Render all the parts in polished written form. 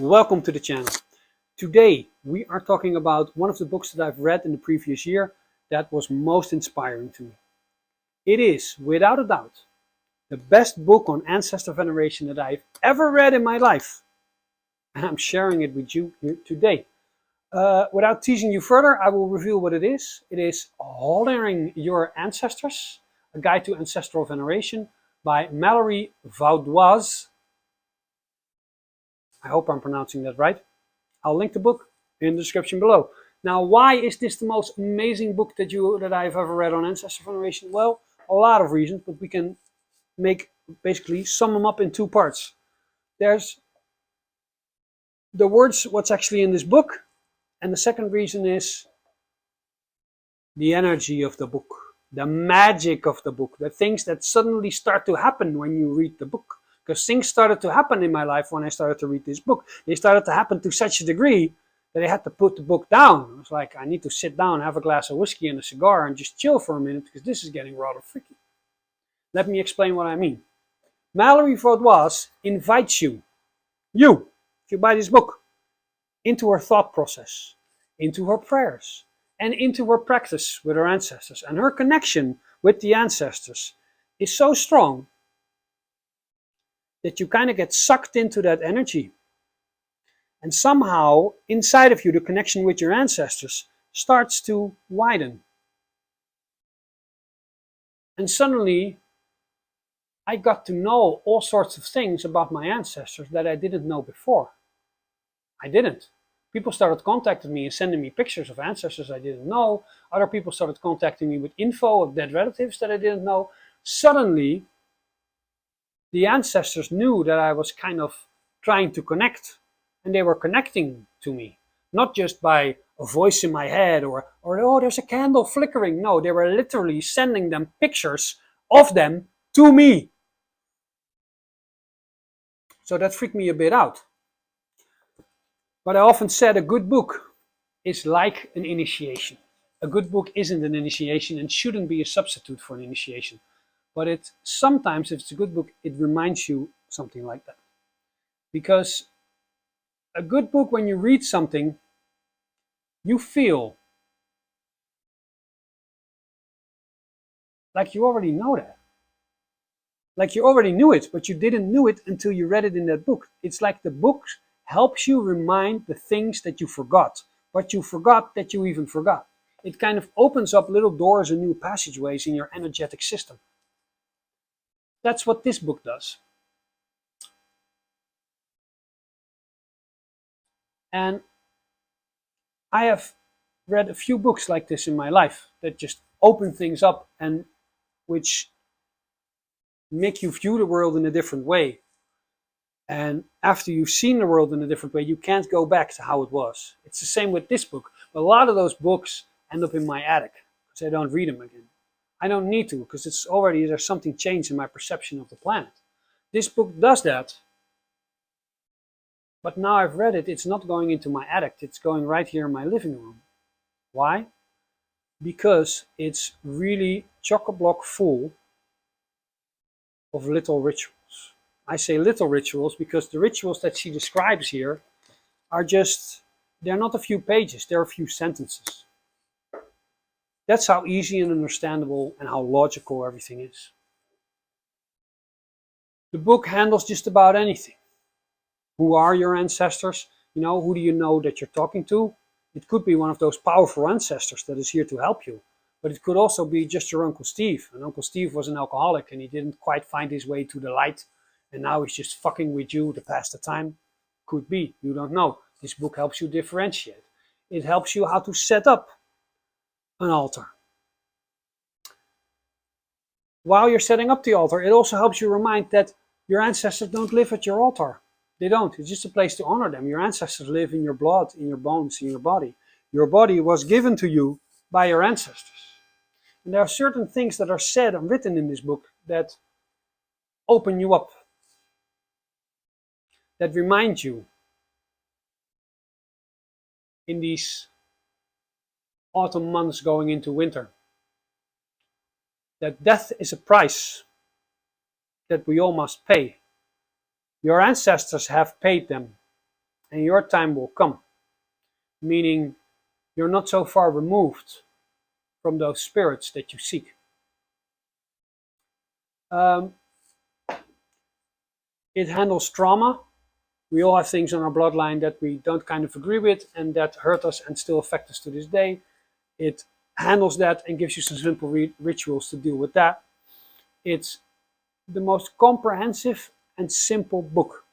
Welcome to the channel. Today we are talking about one of the books that I've read in the previous year that was most inspiring to me. It is, without a doubt, the best book on ancestor veneration that I've ever read in my life. And I'm sharing it with you here today. Without teasing you further, I will reveal what it is. It is Honoring Your Ancestors, A Guide to Ancestral Veneration by Mallorie Vaudause. I hope I'm pronouncing that right. I'll link the book in the description below. Now, why is this the most amazing book that I've ever read on ancestor veneration? Well, a lot of reasons, but we can basically sum them up in two parts. There's the words, what's actually in this book, and the second reason is the energy of the book, the magic of the book, the things that suddenly start to happen when you read the book. Because things started to happen in my life when I started to read this book. They started to happen to such a degree that I had to put the book down. It was like, I need to sit down, have a glass of whiskey and a cigar and just chill for a minute because this is getting rather freaky. Let me explain what I mean. Mallorie Vaudause invites you, if you buy this book, into her thought process, into her prayers, and into her practice with her ancestors. And her connection with the ancestors is so strong that you kind of get sucked into that energy. And somehow, inside of you, the connection with your ancestors starts to widen. And suddenly, I got to know all sorts of things about my ancestors that I didn't know before. I didn't. People started contacting me and sending me pictures of ancestors I didn't know. Other people started contacting me with info of dead relatives that I didn't know. Suddenly, the ancestors knew that I was kind of trying to connect, and they were connecting to me, not just by a voice in my head or oh, there's a candle flickering. No, they were literally sending them pictures of them to me. So that freaked me a bit out. But I often said a good book is like an initiation. A good book isn't an initiation and shouldn't be a substitute for an initiation. But sometimes, if it's a good book, it reminds you something like that. Because a good book, when you read something, you feel like you already know that. Like you already knew it, but you didn't know it until you read it in that book. It's like the book helps you remind the things that you forgot, but you forgot that you even forgot. It kind of opens up little doors and new passageways in your energetic system. That's what this book does. And I have read a few books like this in my life that just open things up and which make you view the world in a different way. And after you've seen the world in a different way, you can't go back to how it was. It's the same with this book. But a lot of those books end up in my attic because I don't read them again. I don't need to because there's something changed in my perception of the planet. This book does that. But now I've read it, it's not going into my attic. It's going right here in my living room. Why? Because it's really chock-a-block full of little rituals. I say little rituals because the rituals that she describes here are they're not a few pages, they're a few sentences. That's how easy and understandable and how logical everything is. The book handles just about anything. Who are your ancestors? Who do you know that you're talking to? It could be one of those powerful ancestors that is here to help you. But it could also be just your Uncle Steve. And Uncle Steve was an alcoholic and he didn't quite find his way to the light. And now he's just fucking with you to pass the time. Could be. You don't know. This book helps you differentiate. It helps you how to set up an altar. While you're setting up the altar, it also helps you remind that your ancestors don't live at your altar. They don't. It's just a place to honor them. Your ancestors live in your blood, in your bones, in your body. Your body was given to you by your ancestors. And there are certain things that are said and written in this book that open you up, that remind you in these autumn months going into winter that death is a price that we all must pay. Your ancestors have paid them, and your time will come. Meaning you're not so far removed from those spirits that you seek. It handles trauma. We all have things in our bloodline that we don't kind of agree with and that hurt us and still affect us to this day. It handles that and gives you some simple rituals to deal with that. It's the most comprehensive and simple book.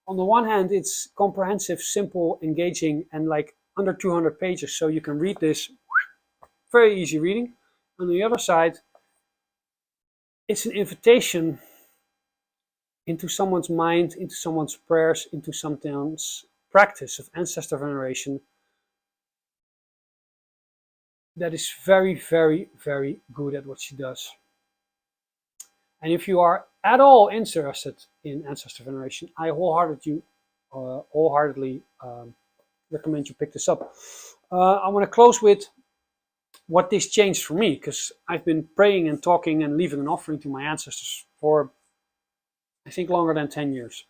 On the one hand, it's comprehensive, simple, engaging, and like under 200 pages, so you can read this, very easy reading. On the other side, it's an invitation into someone's mind, into someone's prayers, into someone's practice of ancestor veneration that is very, very, very good at what she does. And if you are at all interested in ancestor veneration, I wholeheartedly recommend you pick this up. I want to close with what this changed for me, because I've been praying and talking and leaving an offering to my ancestors for, I think, longer than 10 years.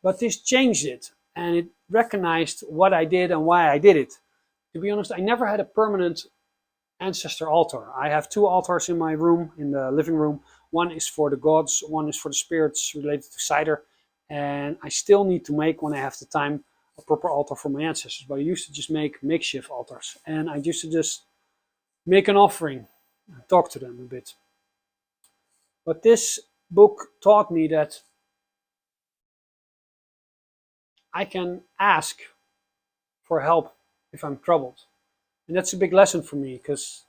But this changed it, and it recognized what I did and why I did it. To be honest, I never had a permanent ancestor altar. I have 2 altars in my room, in the living room. One is for the gods, one is for the spirits related to seidr. And I still need to make, when I have the time, a proper altar for my ancestors. But I used to just make makeshift altars. And I used to just make an offering and talk to them a bit. But this book taught me that I can ask for help if I'm troubled. And that's a big lesson for me, because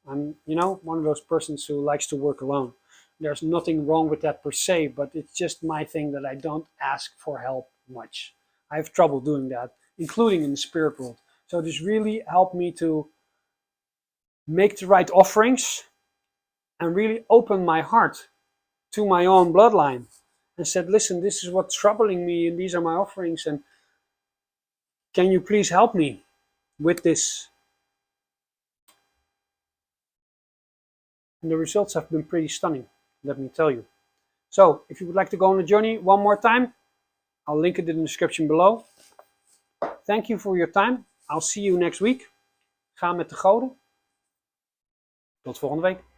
I'm, one of those persons who likes to work alone. There's nothing wrong with that per se, but it's just my thing that I don't ask for help much. I have trouble doing that, including in the spirit world. So this really helped me to make the right offerings and really open my heart to my own bloodline and said, listen, this is what's troubling me and these are my offerings, and can you please help me with this? And the results have been pretty stunning, let me tell you. So if you would like to go on the journey one more time, I'll link it in the description below. Thank you for your time. I'll see you next week. Ga met de goden. Tot volgende week.